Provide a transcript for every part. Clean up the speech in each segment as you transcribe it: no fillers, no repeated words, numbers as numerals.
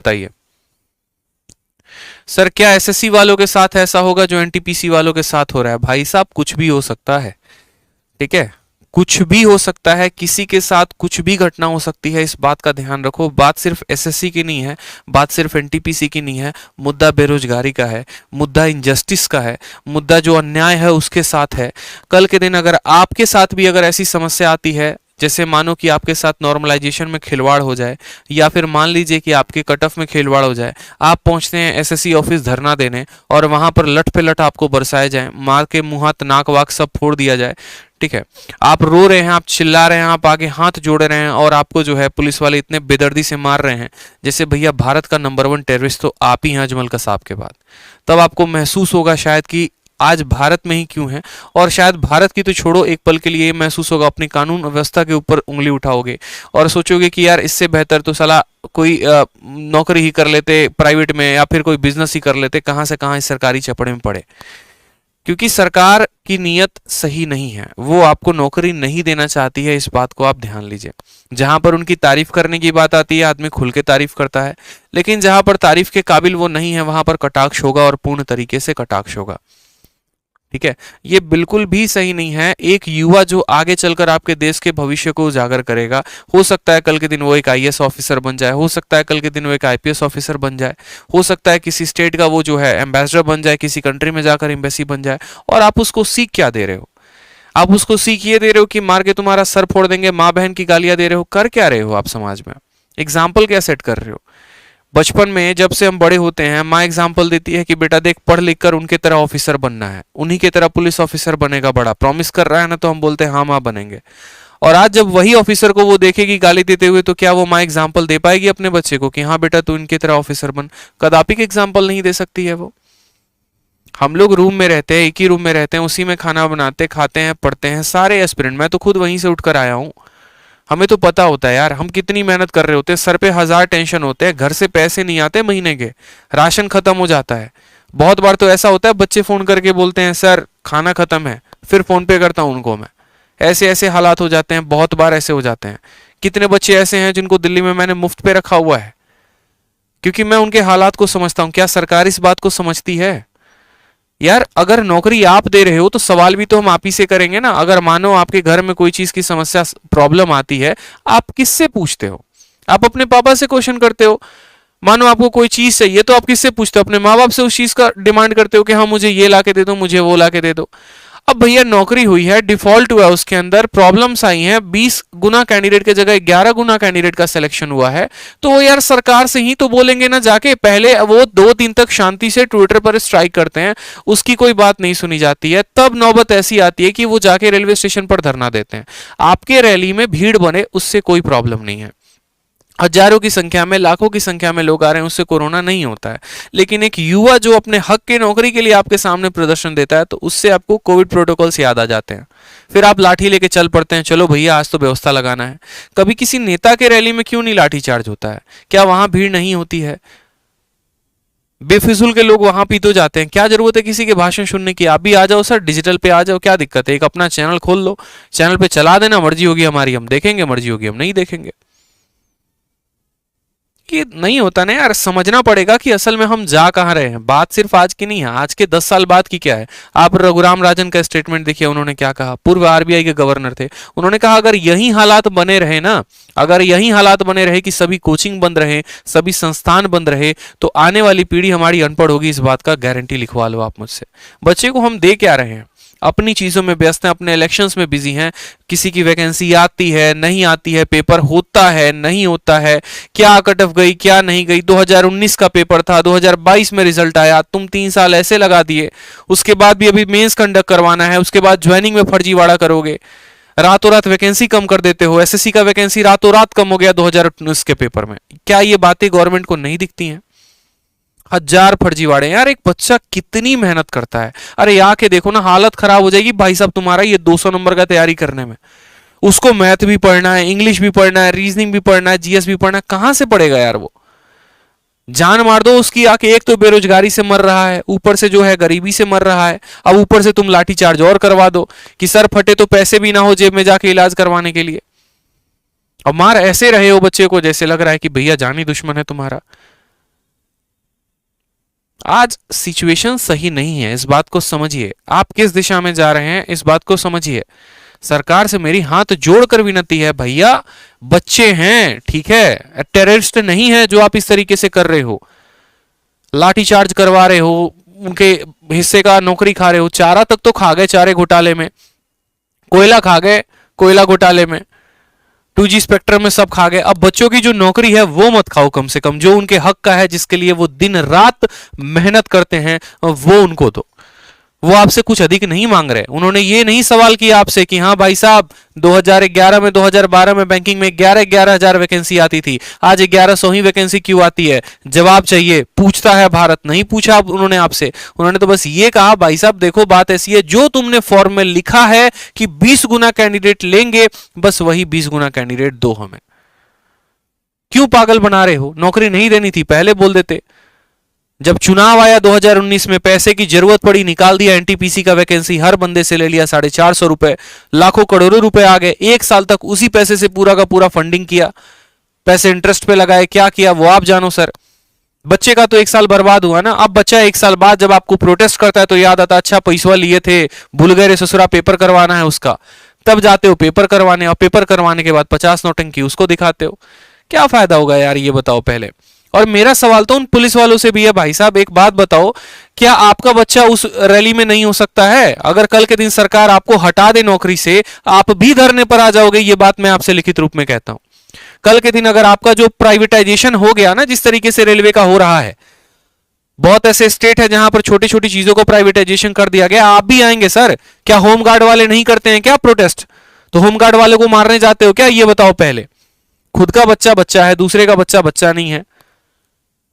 बताइए सर, क्या एसएससी वालों के साथ ऐसा होगा जो एनटीपीसी वालों के साथ हो रहा है? भाई साहब कुछ भी हो सकता है, ठीक है, कुछ भी हो सकता है, किसी के साथ कुछ भी घटना हो सकती है, इस बात का ध्यान रखो। बात सिर्फ एसएससी की नहीं है, बात सिर्फ एनटीपीसी की नहीं है, मुद्दा बेरोजगारी का है, मुद्दा इनजस्टिस का है, मुद्दा जो अन्याय है उसके साथ है। कल के दिन अगर आपके साथ भी अगर ऐसी समस्या आती है, जैसे मानो कि आपके साथ नॉर्मलाइजेशन में खिलवाड़ हो जाए, या फिर मान लीजिए कि आपके कट ऑफ में खिलवाड़ हो जाए, आप पहुंचते हैं एसएससी ऑफिस धरना देने और वहां पर लट पे लट आपको बरसाए जाए, मार के मुंह हाथ नाक वाक सब फोड़ दिया जाए, ठीक है, आप रो रहे हैं, आप चिल्ला रहे हैं, आप आगे हाथ जोड़ रहे हैं और आपको जो है पुलिस वाले इतने बेदर्दी से मार रहे हैं जैसे भैया भारत का नंबर 1 टेररिस्ट तो आप ही हैं अजमल कसाब के बाद, तब आपको महसूस होगा शायद कि आज भारत में ही क्यों है। और शायद भारत की तो छोड़ो, एक पल के लिए ये महसूस होगा, अपनी कानून व्यवस्था के ऊपर उंगली उठाओगे और सोचोगे कि यार इससे बेहतर तो साला कोई नौकरी ही कर लेते प्राइवेट में, या फिर कोई बिजनेस ही कर लेते, कहां से कहां इस सरकारी चपड़े में पड़े। क्योंकि सरकार की नीयत सही नहीं है, वो आपको नौकरी नहीं देना चाहती है, इस बात को आप ध्यान लीजिए। जहां पर उनकी तारीफ करने की बात आती है, आदमी खुल के तारीफ करता है, लेकिन जहां पर तारीफ के काबिल वो नहीं है, वहां पर कटाक्ष होगा और पूर्ण तरीके से कटाक्ष होगा, ठीक है। ये बिल्कुल भी सही नहीं है। एक युवा जो आगे चलकर आपके देश के भविष्य को उजागर करेगा, हो सकता है कल के दिन वो एक आईएएस ऑफिसर बन जाए, हो सकता है कल के दिन वो एक आईपीएस ऑफिसर बन जाए, हो सकता है किसी स्टेट का वो जो है एम्बेसडर बन जाए, किसी कंट्री में जाकर एम्बेसी बन जाए, और आप उसको सीख क्या दे रहे हो? आप उसको सीख ये दे रहे हो कि मार के तुम्हारा सर फोड़ देंगे, माँ बहन की गालियां दे रहे हो, कर क्या रहे हो आप समाज में? एग्जाम्पल क्या सेट कर रहे हो? बचपन में जब से हम बड़े होते हैं, माँ एग्जाम्पल देती है कि बेटा देख, पढ़ लिख कर उनके तरह ऑफिसर बनना है, उन्हीं के तरह पुलिस ऑफिसर बनेगा, बड़ा प्रॉमिस कर रहा है ना, तो हम बोलते हैं हाँ माँ बनेंगे। और आज जब वही ऑफिसर को वो देखेगी गाली देते हुए, तो क्या वो माँ एग्जाम्पल दे पाएगी अपने बच्चे को कि हाँ बेटा तू इनकी तरह ऑफिसर बन? कदापि के एग्जाम्पल नहीं दे सकती है वो। हम लोग रूम में रहते हैं, एक ही रूम में रहते हैं, उसी में खाना बनाते, खाते हैं, पढ़ते हैं, सारे एस्पिरेंट, मैं तो खुद वहीं से उठकर आया हूँ, हमें तो पता होता है यार हम कितनी मेहनत कर रहे होते हैं, सर पे 1000 टेंशन होते हैं, घर से पैसे नहीं आते महीने के, राशन खत्म हो जाता है। बहुत बार तो ऐसा होता है बच्चे फोन करके बोलते हैं सर खाना खत्म है, फिर फोन पे करता हूँ उनको मैं। ऐसे ऐसे हालात हो जाते हैं, बहुत बार ऐसे हो जाते हैं। कितने बच्चे ऐसे हैं जिनको दिल्ली में मैंने मुफ्त पे रखा हुआ है, क्योंकि मैं उनके हालात को समझता हूँ। क्या सरकार इस बात को समझती है? यार अगर नौकरी आप दे रहे हो तो सवाल भी तो हम आप ही से करेंगे ना। अगर मानो आपके घर में कोई चीज की समस्या प्रॉब्लम आती है, आप किससे पूछते हो? आप अपने पापा से क्वेश्चन करते हो। मानो आपको कोई चीज चाहिए तो आप किससे पूछते हो? अपने माँ बाप से उस चीज का डिमांड करते हो कि हाँ मुझे ये ला के दे दो, मुझे वो ला के दे दो। अब भैया नौकरी हुई है, डिफॉल्ट हुआ है, उसके अंदर प्रॉब्लम्स आई हैं, 20 गुना कैंडिडेट के जगह 11 गुना कैंडिडेट का सिलेक्शन हुआ है, तो वो यार सरकार से ही तो बोलेंगे ना जाके। पहले वो 2 दिन तक शांति से ट्विटर पर स्ट्राइक करते हैं, उसकी कोई बात नहीं सुनी जाती है, तब नौबत ऐसी आती है कि वो जाके रेलवे स्टेशन पर धरना देते हैं। आपके रैली में भीड़ बने उससे कोई प्रॉब्लम नहीं है, हजारों की संख्या में, लाखों की संख्या में लोग आ रहे हैं, उससे कोरोना नहीं होता है। लेकिन एक युवा जो अपने हक के नौकरी के लिए आपके सामने प्रदर्शन देता है, तो उससे आपको कोविड प्रोटोकॉल्स याद आ जाते हैं, फिर आप लाठी लेके चल पड़ते हैं, चलो भैया आज तो व्यवस्था लगाना है। कभी किसी नेता के रैली में क्यों नहीं लाठी चार्ज होता है? क्या वहां भीड़ नहीं होती है? बेफिजूल के लोग वहां भी तो जाते हैं, क्या जरूरत है किसी के भाषण सुनने की? आप भी आ जाओ सर, डिजिटल पे आ जाओ, क्या दिक्कत है? एक अपना चैनल खोल लो, चैनल पे चला देना, मर्जी होगी हमारी हम देखेंगे, मर्जी होगी हम नहीं देखेंगे। कि नहीं होता ना यार, समझना पड़ेगा कि असल में हम जा कहां रहे हैं। बात सिर्फ आज की नहीं है, आज के 10 साल बाद की क्या है। आप रघुराम राजन का स्टेटमेंट देखिए, उन्होंने क्या कहा। पूर्व आरबीआई के गवर्नर थे, उन्होंने कहा अगर यही हालात बने रहे ना, अगर यही हालात बने रहे कि सभी कोचिंग बंद रहे, सभी संस्थान बंद रहे, तो आने वाली पीढ़ी हमारी अनपढ़ होगी, इस बात का गारंटी लिखवा लो आप मुझसे। बच्चे को हम दे क्या रहे हैं? अपनी चीजों में व्यस्त हैं, अपने इलेक्शंस में बिजी हैं। किसी की वैकेंसी आती है नहीं आती है, पेपर होता है नहीं होता है, क्या कट ऑफ गई क्या नहीं गई। 2019 का पेपर था, 2022 में रिजल्ट आया, तुम 3 साल ऐसे लगा दिए, उसके बाद भी अभी मेंस कंडक्ट करवाना है, उसके बाद ज्वाइनिंग में फर्जीवाड़ा करोगे, रातों रात वैकेंसी कम कर देते हो। एसएससी का वैकेंसी रातों रात कम हो गया 2019 के पेपर में। क्या ये बातें गवर्नमेंट को नहीं दिखती हैं? 1000 फर्जीवाड़े। यार एक बच्चा कितनी मेहनत करता है, अरे आके देखो ना, हालत खराब हो जाएगी भाई साहब तुम्हारा ये 200 नंबर का तैयारी करने में। उसको मैथ भी पढ़ना है, इंग्लिश भी पढ़ना है, रीजनिंग भी पढ़ना है, जीएस भी पढ़ना है, कहां से पढ़ेगा यार वो? जान मार दो उसकी आके। एक तो बेरोजगारी से मर रहा है, ऊपर से जो है गरीबी से मर रहा है, अब ऊपर से तुम लाठी चार्ज और करवा दो कि सर फटे तो पैसे भी ना हो जेब में जाके इलाज करवाने के लिए। अब मार ऐसे रहे हो बच्चे को जैसे लग रहा है कि भैया जानी दुश्मन है तुम्हारा। आज सिचुएशन सही नहीं है, इस बात को समझिए। आप किस दिशा में जा रहे हैं इस बात को समझिए। सरकार से मेरी हाथ जोड़कर विनती है, भैया बच्चे हैं, ठीक है, टेररिस्ट नहीं है जो आप इस तरीके से कर रहे हो, लाठीचार्ज करवा रहे हो, उनके हिस्से का नौकरी खा रहे हो। चारा तक तो खा गए चारे घोटाले में, कोयला खा गए कोयला घोटाले में, 2G स्पेक्ट्रम में सब खा गए। अब बच्चों की जो नौकरी है वो मत खाओ, कम से कम जो उनके हक का है, जिसके लिए वो दिन रात मेहनत करते हैं, वो उनको दो। वो आपसे कुछ अधिक नहीं मांग रहे। उन्होंने ये नहीं सवाल किया आपसे कि हाँ भाई साहब 2011 में 2012 में बैंकिंग में 11 हजार वैकेंसी आती थी, आज 1100 ही वैकेंसी क्यों आती है? जवाब चाहिए, पूछता है भारत। नहीं पूछा उन्होंने आपसे, उन्होंने तो बस ये कहा भाई साहब देखो बात ऐसी है, जो तुमने फॉर्म में लिखा है कि 20 गुना कैंडिडेट लेंगे, बस वही 20 गुना कैंडिडेट दो हमें। क्यों पागल बना रहे हो? नौकरी नहीं देनी थी पहले बोल देते। जब चुनाव आया 2019 में, पैसे की जरूरत पड़ी, निकाल दिया एनटीपीसी का वैकेंसी, हर बंदे से ले लिया 450 रुपए, लाखों करोड़ों रुपए आ गए। एक साल तक उसी पैसे से पूरा का पूरा फंडिंग किया, पैसे इंटरेस्ट पे लगाए, क्या किया वो आप जानो सर। बच्चे का तो एक साल बर्बाद हुआ ना। अब बच्चा एक साल बाद जब आपको प्रोटेस्ट करता है तो याद आता, अच्छा पैसा लिए थे, भूल गए रे ससुरा, पेपर करवाना है उसका। तब जाते हो पेपर करवाने, और पेपर करवाने के बाद 50 नौटंकी उसको दिखाते हो। क्या फायदा होगा यार, ये बताओ पहले। और मेरा सवाल तो उन पुलिस वालों से भी है, भाई साहब एक बात बताओ, क्या आपका बच्चा उस रैली में नहीं हो सकता है? अगर कल के दिन सरकार आपको हटा दे नौकरी से, आप भी धरने पर आ जाओगे, ये बात मैं आपसे लिखित रूप में कहता हूं। कल के दिन अगर आपका जो प्राइवेटाइजेशन हो गया ना, जिस तरीके से रेलवे का हो रहा है, बहुत ऐसे स्टेट है जहां पर छोटी छोटी चीजों को प्राइवेटाइजेशन कर दिया गया, आप भी आएंगे सर। क्या होमगार्ड वाले नहीं करते हैं क्या प्रोटेस्ट? तो होमगार्ड वाले को मारने जाते हो क्या, ये बताओ पहले। खुद का बच्चा बच्चा है, दूसरे का बच्चा बच्चा नहीं है।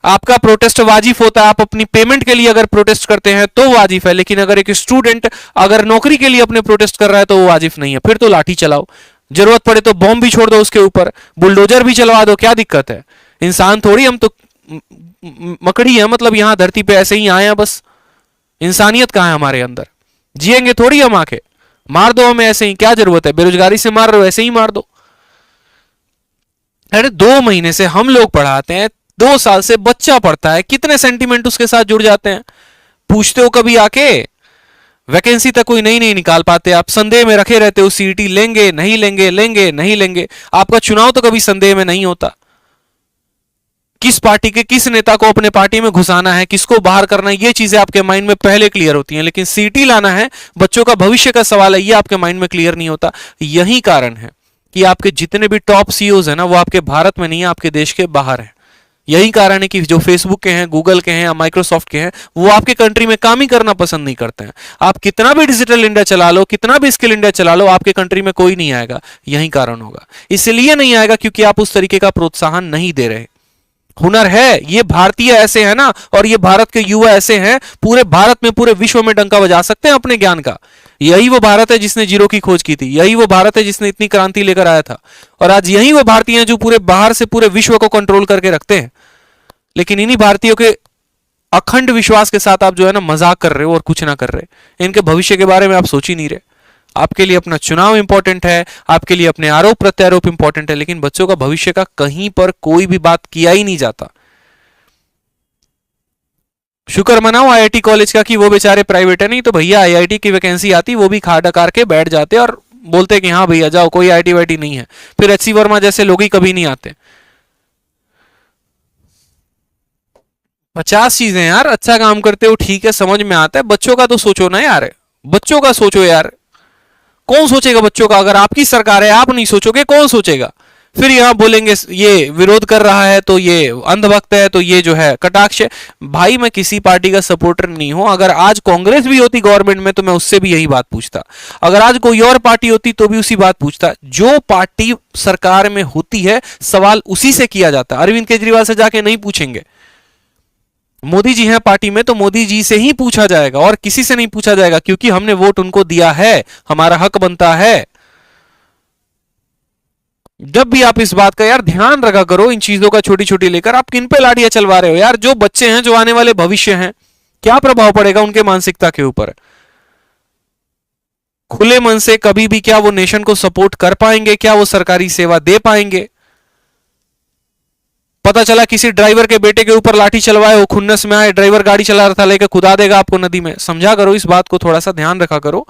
आपका प्रोटेस्ट वाजिब होता है, आप अपनी पेमेंट के लिए अगर प्रोटेस्ट करते हैं तो वाजिब है, लेकिन अगर एक स्टूडेंट अगर नौकरी के लिए अपने प्रोटेस्ट कर रहा है तो वो वाजिब नहीं है। फिर तो लाठी चलाओ, जरूरत पड़े तो बॉम्ब भी छोड़ दो उसके ऊपर, बुलडोजर भी चलवा दो, क्या दिक्कत है? इंसान थोड़ी हम तो मकड़ी है, मतलब यहां धरती पे ऐसे ही आए हैं बस। इंसानियत कहां है हमारे अंदर? जिएंगे थोड़ी हम आके, मार दो हमें ऐसे ही, क्या जरूरत है? बेरोजगारी से मार रहे हो, ऐसे ही मार दो। अरे 2 महीने से हम लोग पढ़ाते हैं, 2 साल से बच्चा पढ़ता है, कितने सेंटीमेंट उसके साथ जुड़ जाते हैं। पूछते हो कभी आके? वैकेंसी तक कोई नई नहीं निकाल पाते, आप संदेह में रखे रहते हो, सीईटी लेंगे नहीं लेंगे, लेंगे नहीं लेंगे। आपका चुनाव तो कभी संदेह में नहीं होता। किस पार्टी के किस नेता को अपने पार्टी में घुसाना है, किसको बाहर करना है, ये चीजें आपके माइंड में पहले क्लियर होती हैं, लेकिन सीईटी लाना है, बच्चों का भविष्य का सवाल है, ये आपके माइंड में क्लियर नहीं होता। यही कारण है कि आपके जितने भी टॉप सीईओज हैं ना, वो आपके भारत में नहीं है, आपके देश के बाहर है। यही कारण है कि जो फेसबुक के हैं, गूगल के हैं या माइक्रोसॉफ्ट के हैं, वो आपके कंट्री में काम ही करना पसंद नहीं करते हैं। आप कितना भी डिजिटल इंडिया चला लो, कितना भी स्किल इंडिया चला लो, आपके कंट्री में कोई नहीं आएगा। यही कारण होगा। इसलिए नहीं आएगा क्योंकि आप उस तरीके का प्रोत्साहन नहीं दे रहे। हुनर है, ये भारतीय ऐसे है ना, और ये भारत के युवा ऐसे हैं, पूरे भारत में पूरे विश्व में डंका बजा सकते हैं अपने ज्ञान का। यही वो भारत है जिसने जीरो की खोज की थी, यही वो भारत है जिसने इतनी क्रांति लेकर आया था, और आज यही वो भारतीय हैं जो पूरे बाहर से पूरे विश्व को कंट्रोल करके रखते हैं। लेकिन इन्हीं भारतीयों के अखंड विश्वास के साथ आप जो है ना मजाक कर रहे हो और कुछ ना कर रहे। इनके भविष्य के बारे में आप सोच ही नहीं रहे। आपके लिए अपना चुनाव इंपॉर्टेंट है, आपके लिए अपने आरोप प्रत्यारोप इंपॉर्टेंट है, लेकिन बच्चों का भविष्य का कहीं पर कोई भी बात किया ही नहीं जाता। शुक्र मनाओ आईआईटी कॉलेज का कि वो बेचारे प्राइवेट है, नहीं तो भैया आईआईटी की वैकेंसी आती, वो भी खा डकार के बैठ जाते और बोलते कि हाँ भैया जाओ, कोई आईआईटी वाईटी नहीं है। फिर एचसी वर्मा जैसे लोग ही कभी नहीं आते। 50 चीजें यार, अच्छा काम करते हो ठीक है, समझ में आता है, बच्चों का तो सोचो ना यार, बच्चों का सोचो यार। कौन सोचेगा बच्चों का? अगर आपकी सरकार है, आप नहीं सोचोगे, कौन सोचेगा? फिर यहां बोलेंगे ये विरोध कर रहा है तो ये अंधभक्त है, तो ये जो है कटाक्ष है। भाई मैं किसी पार्टी का सपोर्टर नहीं हूं। अगर आज कांग्रेस भी होती गवर्नमेंट में तो मैं उससे भी यही बात पूछता, अगर आज कोई और पार्टी होती तो भी उसी बात पूछता। जो पार्टी सरकार में होती है सवाल उसी से किया जाता। अरविंद केजरीवाल से जाके नहीं पूछेंगे। मोदी जी हैं पार्टी में तो मोदी जी से ही पूछा जाएगा और किसी से नहीं पूछा जाएगा, क्योंकि हमने वोट उनको दिया है, हमारा हक बनता है। जब भी आप इस बात का यार ध्यान रखा करो, इन चीजों का छोटी छोटी लेकर आप किन पे लाड़ियां चलवा रहे हो यार? जो बच्चे हैं, जो आने वाले भविष्य हैं, क्या प्रभाव पड़ेगा उनके मानसिकता के ऊपर? खुले मन से कभी भी क्या वो नेशन को सपोर्ट कर पाएंगे? क्या वो सरकारी सेवा दे पाएंगे? पता चला किसी ड्राइवर के बेटे के ऊपर लाठी चलवाए, वो खुन्नस में आए, ड्राइवर गाड़ी चला रहा था लेके कुदा देगा आपको नदी में। समझा करो इस बात को, थोड़ा सा ध्यान रखा करो।